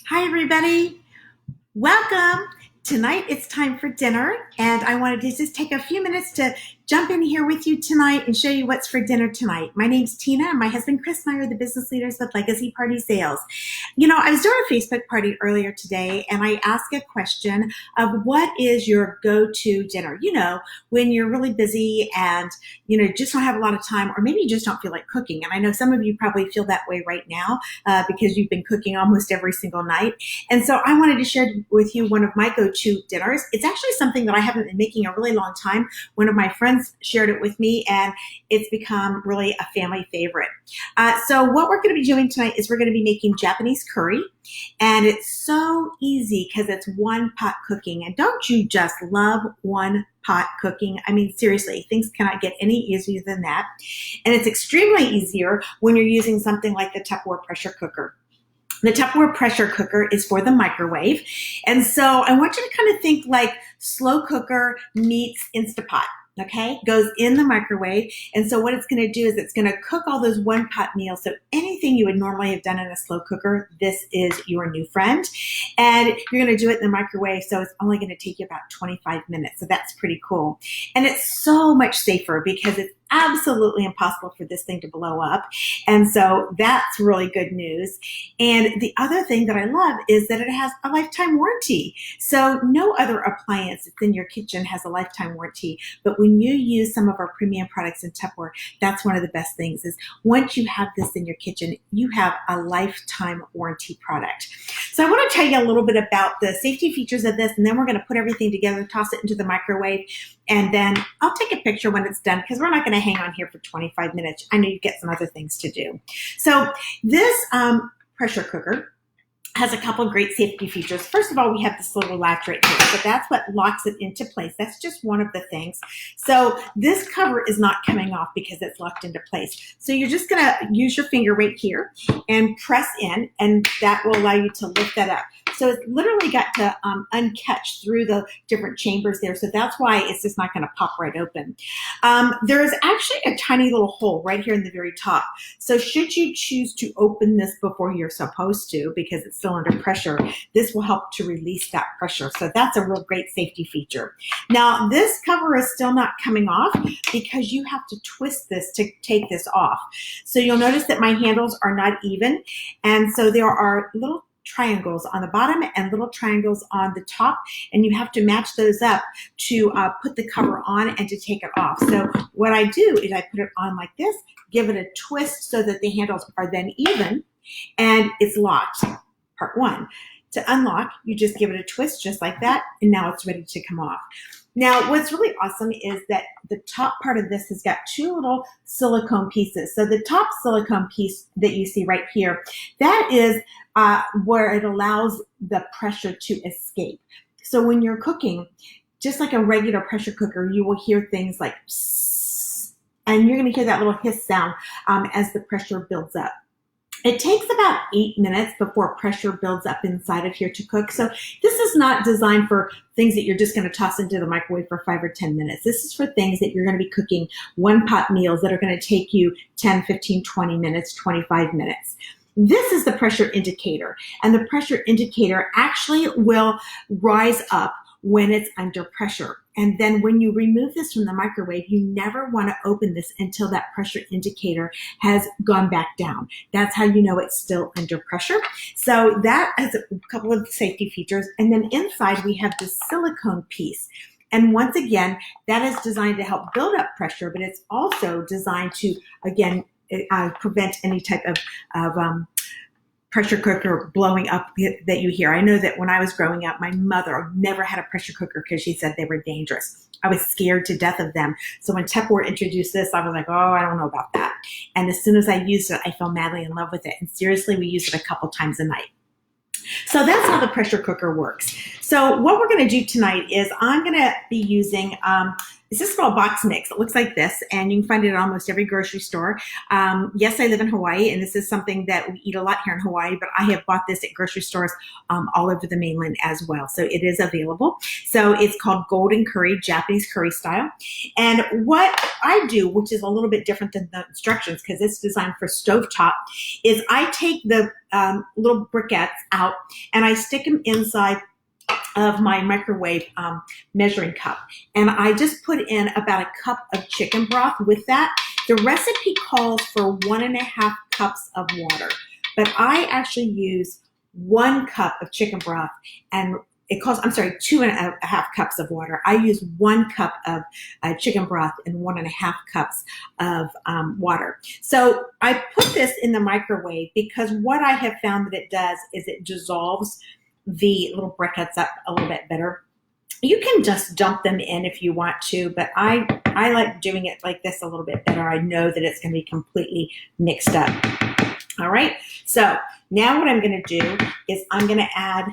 Hi, everybody. Welcome. Tonight it's time for dinner, and I wanted to just take a few minutes to jump in here with you tonight and show you what's for dinner tonight. My name's Tina, and my husband Chris and I are the business leaders with Legacy Party Sales. You know, I was doing a Facebook party earlier today, and I asked a question of what is your go-to dinner? You know, when you're really busy and, just don't have a lot of time, or maybe you just don't feel like cooking. And I know some of you probably feel that way right now because you've been cooking almost every single night. And so I wanted to share with you one of my go-to dinners. It's actually something that I haven't been making a really long time. One of my friends shared it with me, and it's become really a family favorite. So what we're going to be doing tonight is we're going to be making Japanese curry. And it's so easy because it's one pot cooking. And don't you just love one pot cooking? I mean, seriously, things cannot get any easier than that. And it's extremely easier when you're using something like the Tupperware pressure cooker. The Tupperware pressure cooker is for the microwave. And so I want you to kind of think like slow cooker meets Instapot. Okay, goes in the microwave. And so what it's going to do is it's going to cook all those one pot meals. So anything you would normally have done in a slow cooker, this is your new friend. And you're going to do it in the microwave. So it's only going to take you about 25 minutes. So that's pretty cool. And it's so much safer because it's absolutely impossible for this thing to blow up. And so that's really good news. And the other thing that I love is that it has a lifetime warranty. So no other appliance that's in your kitchen has a lifetime warranty. But when you use some of our premium products in Tupperware, that's one of the best things is once you have this in your kitchen, you have a lifetime warranty product. So I want to tell you a little bit about the safety features of this, and then we're going to put everything together, toss it into the microwave, and then I'll take a picture when it's done because we're not going to hang on here for 25 minutes. I know you get some other things to do. So this pressure cooker has a couple of great safety features. First of all, we have this little latch right here. So that's what locks it into place. That's just one of the things. So this cover is not coming off because it's locked into place. So you're just going to use your finger right here and press in, and that will allow you to lift that up. So it's literally got to uncatch through the different chambers there. So that's why it's just not going to pop right open. There is actually a tiny little hole right here in the very top. So should you choose to open this before you're supposed to, because it's still under pressure, this will help to release that pressure. So that's a real great safety feature. Now, this cover is still not coming off because you have to twist this to take this off. So you'll notice that my handles are not even. And so there are little triangles on the bottom and little triangles on the top, and you have to match those up to put the cover on and to take it off. So what I do is I put it on like this, give it a twist so that the handles are then even, and it's locked, part one. To unlock, you just give it a twist just like that, and now it's ready to come off. Now, what's really awesome is that the top part of this has got two little silicone pieces. So the top silicone piece that you see right here, that is where it allows the pressure to escape. So when you're cooking, just like a regular pressure cooker, you will hear things like psss, and you're going to hear that little hiss sound as the pressure builds up. It takes about 8 minutes before pressure builds up inside of here to cook. So this is not designed for things that you're just going to toss into the microwave for 5 or 10 minutes. This is for things that you're going to be cooking one pot meals that are going to take you 10, 15, 20 minutes, 25 minutes. This is the pressure indicator, and the pressure indicator actually will rise up when it's under pressure. And then when you remove this from the microwave, you never want to open this until that pressure indicator has gone back down. That's how you know it's still under pressure. So that has a couple of safety features. And then inside we have this silicone piece. And once again, that is designed to help build up pressure, but it's also designed to, again, prevent any type of pressure cooker blowing up that you hear. I know that when I was growing up, my mother never had a pressure cooker because she said they were dangerous. I was scared to death of them. So when Tupperware introduced this, I was like, oh, I don't know about that. And as soon as I used it, I fell madly in love with it. And seriously, we use it a couple times a night. So that's how the pressure cooker works. So what we're going to do tonight is I'm going to be using It's a small box mix. It looks like this, and you can find it at almost every grocery store. Yes, I live in Hawaii, and this is something that we eat a lot here in Hawaii, but I have bought this at grocery stores all over the mainland as well. So it is available. So it's called Golden Curry, Japanese curry style. And what I do, which is a little bit different than the instructions because it's designed for stovetop, is I take the little briquettes out and I stick them inside of my microwave measuring cup. And I just put in about a cup of chicken broth with that. The recipe calls for 1.5 cups of water, but I actually use 1 cup of chicken broth, and it calls, I'm sorry, 2.5 cups of water. I use 1 cup of chicken broth and 1.5 cups of water. So I put this in the microwave because what I have found that it does is it dissolves the little briquettes up a little bit better. You can just dump them in if you want to, but I like doing it like this a little bit better. I know that it's going to be completely mixed up. All right, so now what I'm going to do is I'm going to add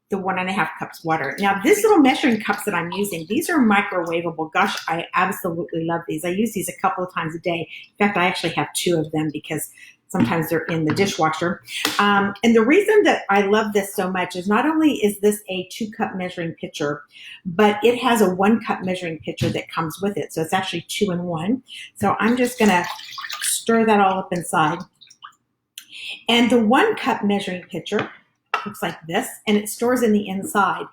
the 1.5 cups water. Now, this little measuring cups that I'm using, these are microwavable. Gosh, I absolutely love these. I use these a couple of times a day. In fact, I actually have 2 of them because sometimes they're in the dishwasher. And the reason that I love this so much is not only is this a 2-cup measuring pitcher, but it has a 1-cup measuring pitcher that comes with it. So it's actually 2 in 1. So I'm just gonna stir that all up inside. And the 1-cup measuring pitcher looks like this, and it stores in the inside.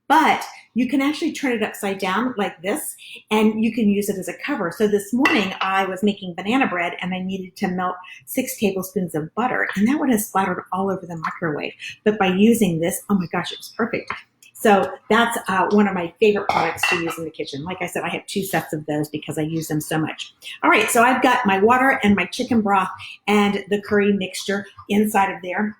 But you can actually turn it upside down like this, and you can use it as a cover. So this morning I was making banana bread, and I needed to melt 6 tablespoons of butter, and that would have splattered all over the microwave. But by using this, oh my gosh, it was perfect. So that's one of my favorite products to use in the kitchen. Like I said, I have 2 sets of those because I use them so much. All right, so I've got my water and my chicken broth and the curry mixture inside of there.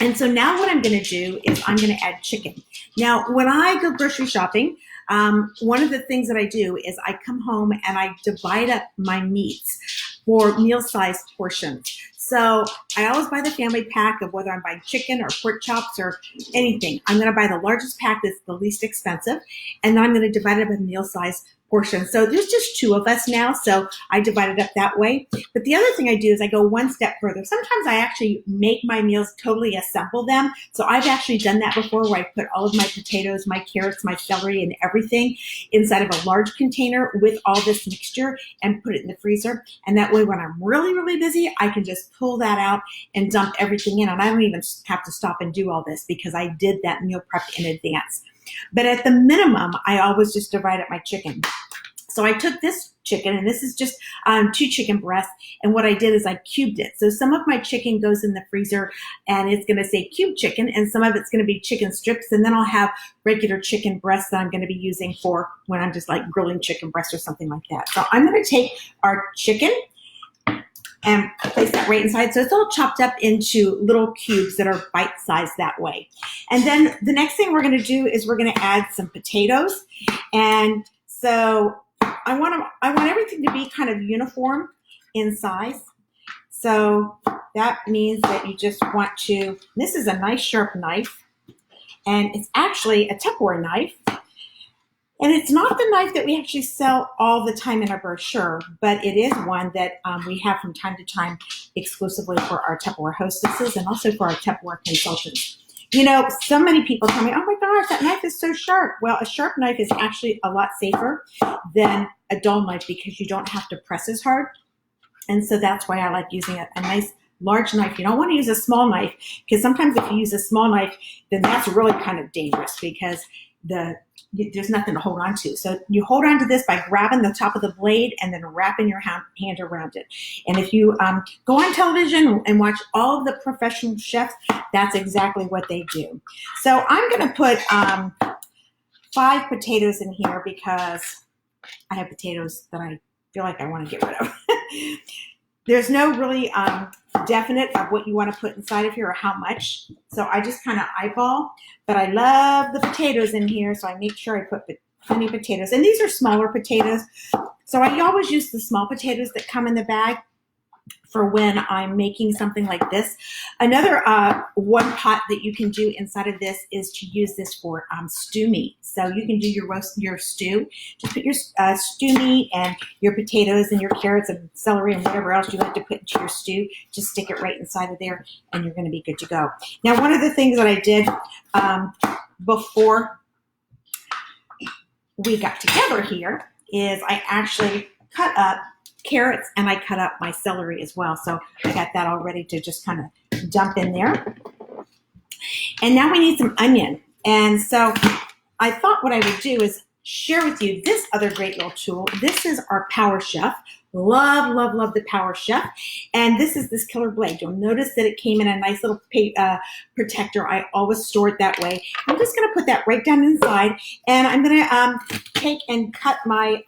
And so now what I'm going to do is I'm going to add chicken. Now, when I go grocery shopping, one of the things that I do is I come home and I divide up my meats for meal-sized portions. So I always buy the family pack of whether I'm buying chicken or pork chops or anything. I'm going to buy the largest pack that's the least expensive, and then I'm going to divide it up in meal-sized portion. So there's just 2 of us now, so I divide it up that way. But the other thing I do is I go one step further. Sometimes I actually make my meals, totally assemble them. So I've actually done that before, where I put all of my potatoes, my carrots, my celery, and everything inside of a large container with all this mixture and put it in the freezer. And that way, when I'm really, really busy, I can just pull that out and dump everything in. And I don't even have to stop and do all this because I did that meal prep in advance. But at the minimum, I always just divide up my chicken. So I took this chicken, and this is just 2 chicken breasts, and what I did is I cubed it. So some of my chicken goes in the freezer, and it's going to say cube chicken, and some of it's going to be chicken strips, and then I'll have regular chicken breasts that I'm going to be using for when I'm just like grilling chicken breasts or something like that. So I'm going to take our chicken and place that right inside. So it's all chopped up into little cubes that are bite-sized that way. And then the next thing we're going to do is we're going to add some potatoes. And so I want everything to be kind of uniform in size. So that means that you just want to, this is a nice sharp knife, and it's actually a Tupperware knife. And it's not the knife that we actually sell all the time in our brochure, but it is one that we have from time to time exclusively for our Tupperware hostesses and also for our Tupperware consultants. You know, so many people tell me, oh my gosh, that knife is so sharp. Well, a sharp knife is actually a lot safer than a dull knife because you don't have to press as hard. And so that's why I like using a nice large knife. You don't want to use a small knife because sometimes if you use a small knife, then that's really kind of dangerous because there's nothing to hold on to. So you hold on to this by grabbing the top of the blade and then wrapping your hand around it. And if you go on television and watch all of the professional chefs, that's exactly what they do. So I'm going to put 5 potatoes in here because I have potatoes that I feel like I want to get rid of. There's no really definite of what you want to put inside of here or how much. So I just kind of eyeball, but I love the potatoes in here. So I make sure I put plenty of potatoes. And these are smaller potatoes. So I always use the small potatoes that come in the bag for when I'm making something like this. Another one pot that you can do inside of this is to use this for stew meat. So you can do your stew. Just put your stew meat and your potatoes and your carrots and celery and whatever else you like to put into your stew. Just stick it right inside of there, and you're going to be good to go. Now, one of the things that I did before we got together here is I actually cut up carrots and I cut up my celery as well. So I got that all ready to just kind of dump in there. And now we need some onion. And so I thought what I would do is share with you this other great little tool. This is our Power Chef. Love, love, love the Power Chef. And this is this killer blade. You'll notice that it came in a nice little protector. I always store it that way. I'm just going to put that right down inside. And I'm going to take and cut my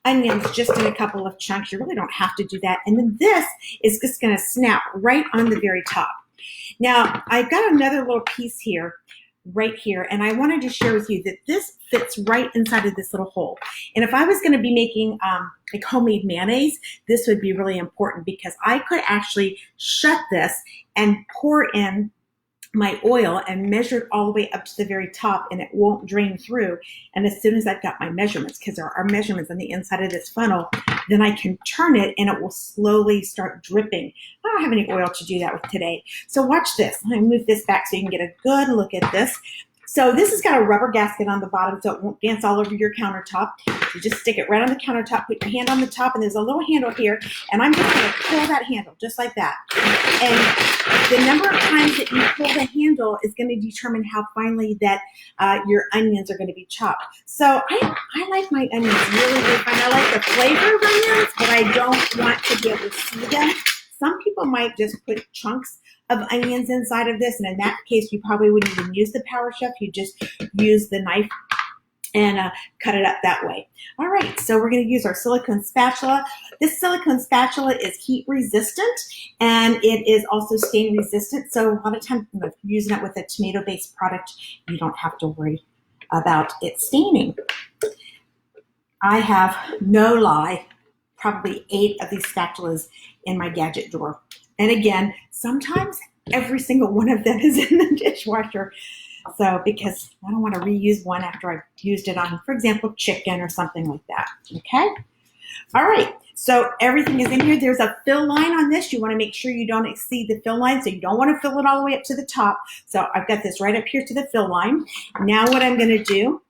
onions just in a couple of chunks. You really don't have to do that. And then this is just going to snap right on the very top. Now, I've got another little piece here, right here, and I wanted to share with you that this fits right inside of this little hole. And if I was going to be making like homemade mayonnaise, this would be really important because I could actually shut this and pour in my oil and measure it all the way up to the very top, and it won't drain through. And as soon as I've got my measurements, because there are measurements on the inside of this funnel, then I can turn it and it will slowly start dripping. I don't have any oil to do that with today. So watch this. Let me move this back so you can get a good look at this. So this has got a rubber gasket on the bottom so it won't dance all over your countertop. You just stick it right on the countertop, put your hand on the top, and there's a little handle here, and I'm just going to pull that handle just like that. And the number of times that you pull the handle is going to determine how finely that your onions are going to be chopped. So I like my onions really, really fine. I like the flavor of onions, but I don't want to be able to see them. Some people might just put chunks of onions inside of this, and in that case, you probably wouldn't even use the Power Chef. You just use the knife and cut it up that way. All right, so we're going to use our silicone spatula. This silicone spatula is heat resistant, and it is also stain resistant. So a lot of times, if you're using it with a tomato-based product, you don't have to worry about it staining. I have, no lie, probably 8 of these spatulas in my gadget drawer. And again, sometimes every single one of them is in the dishwasher. So, because I don't want to reuse one after I've used it on, for example, chicken or something like that. Okay? All right. So everything is in here. There's a fill line on this. You want to make sure you don't exceed the fill line. So you don't want to fill it all the way up to the top. So I've got this right up here to the fill line. Now what I'm going to do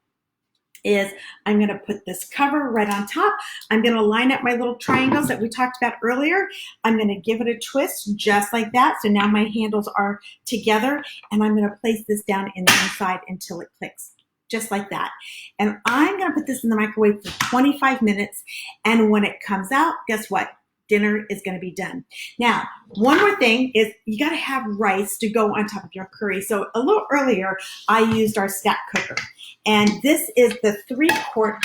is I'm going to put this cover right on top. I'm going to line up my little triangles that we talked about earlier. I'm going to give it a twist just like that. So now my handles are together, and I'm going to place this down in the inside until it clicks, just like that. And I'm going to put this in the microwave for 25 minutes. And when it comes out, guess what? Dinner is going to be done. Now, one more thing is you got to have rice to go on top of your curry. So a little earlier, I used our stack cooker. And this is the 3-quart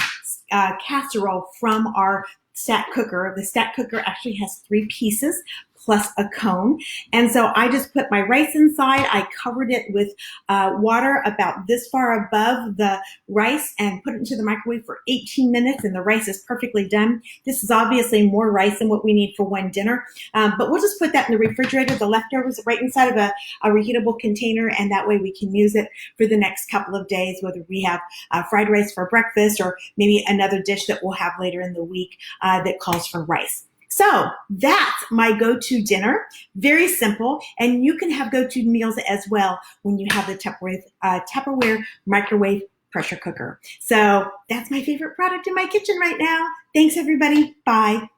casserole from our stack cooker. The stack cooker actually has 3 pieces plus a cone. And so I just put my rice inside. I covered it with water about this far above the rice and put it into the microwave for 18 minutes, and the rice is perfectly done. This is obviously more rice than what we need for one dinner, but we'll just put that in the refrigerator, the leftovers right inside of a reheatable container, and that way we can use it for the next couple of days, whether we have fried rice for breakfast or maybe another dish that we'll have later in the week that calls for rice. So that's my go-to dinner. Very simple. And you can have go-to meals as well when you have the Tupperware microwave pressure cooker. So that's my favorite product in my kitchen right now. Thanks, everybody. Bye.